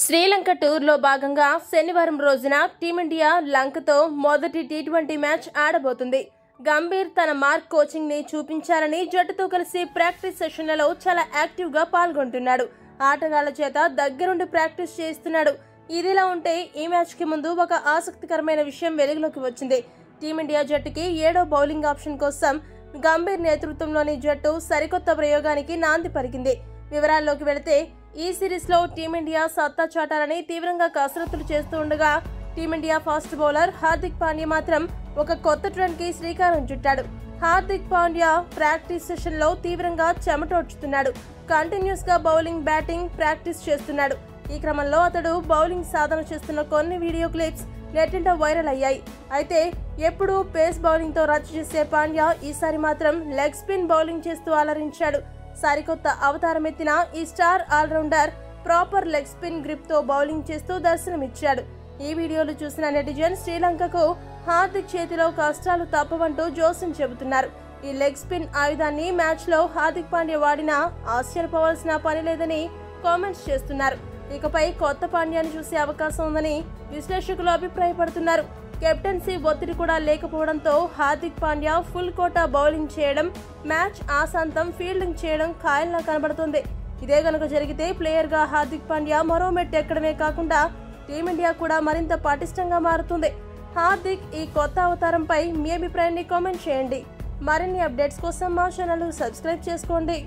శ్రీలంక టూర్లో భాగంగా శనివారం రోజున టీమిండియా లంకతో మొదటి టీ20 మ్యాచ్ ఆడబోతుంది. గంభీర్ తన మార్క్ కోచింగ్ ని చూపించాలని జట్టుతో కలిసి ప్రాక్టీస్ సెషన్లలో చాలా యాక్టివ్ గా పాల్గొంటున్నాడు. ఆటగాళ్ల చేత దగ్గరుండి ప్రాక్టీస్ చేస్తున్నాడు. ఇదిలా ఉంటే ఈ మ్యాచ్ కి ముందు ఒక ఆసక్తికరమైన విషయం వెలుగులోకి వచ్చింది. టీమిండియా జట్టుకి 7వ బౌలింగ్ ఆప్షన్ కోసం గంభీర్ నేతృత్వంలోని జట్టు సరికొత్త ప్రయోగానికి నాంది పలికింది. వివరాల్లోకి వెళితే ఈ సిరీస్ లో టీమిండియా సత్తా చాటాలని తీవ్రంగా కసరత్తులు చేస్తూ ఉండగా team India fast bowler Hardik Pandya మాత్రం ఒక కొత్త ట్రెండ్ కి శ్రీకారం చుట్టాడు. హార్దిక్ పాండ్యా ప్రాక్టీస్ సెషన్ లో తీవ్రంగా చెమటోడ్చుతున్నాడు. కంటిన్యూస్ గా బౌలింగ్ బ్యాటింగ్ ప్రాక్టీస్ చేస్తున్నాడు. ఈ క్రమంలో అతడు బౌలింగ్ సాధన చేస్తున్న కొన్ని వీడియో క్లిప్స్ నెట్టింట వైరల్ అయ్యాయి. అయితే ఎప్పుడూ పేస్ బౌలింగ్ తో రచ్చ చేసే పాండ్యా ఈసారి మాత్రం లెగ్ స్పిన్ బౌలింగ్ చేస్తూ అలరించాడు. సరికొత్త అవతారం ఎత్తిన ఈ star all rounder proper leg spin grip తో బౌలింగ్ చేస్తూ దర్శనమిచ్చాడు. ఈ వీడియోలు చూసిన నెటిజన్ శ్రీలంకకు హార్దిక్ చేతిలో కష్టాలు తప్పవంటూ జోస్యం చెబుతున్నారు. ఈ లెగ్ స్పిన్ ఆయుధాన్ని మ్యాచ్ లో హార్దిక్ పాండ్యా వాడినా ఆశ్చర్యపోవాల్సిన పని లేదని కామెంట్స్ చేస్తున్నారు. ఇకపై కొత్త పాండ్యాన్ని చూసే అవకాశం ఉందని విశ్లేషకులు అభిప్రాయపడుతున్నారు. కెప్టెన్సీ ఒత్తిడి కూడా లేకపోవడంతో Hardik Pandya full quota bowling చేయడం, మ్యాచ్ ఆసాంతం ఫీల్డింగ్ చేయడం ఖాయంలా కనబడుతుంది. ఇదే గనుక జరిగితే ప్లేయర్ గా హార్దిక్ పాండ్యా మరో మెట్టు ఎక్కడమే కాకుండా టీమిండియా కూడా మరింత పటిష్టంగా మారుతుంది. హార్దిక్ ఈ కొత్త అవతారంపై మీ అభిప్రాయాన్ని కామెంట్ చేయండి. మరిన్ని అప్డేట్స్ కోసం మా ఛానల్ సబ్స్క్రైబ్ చేసుకోండి.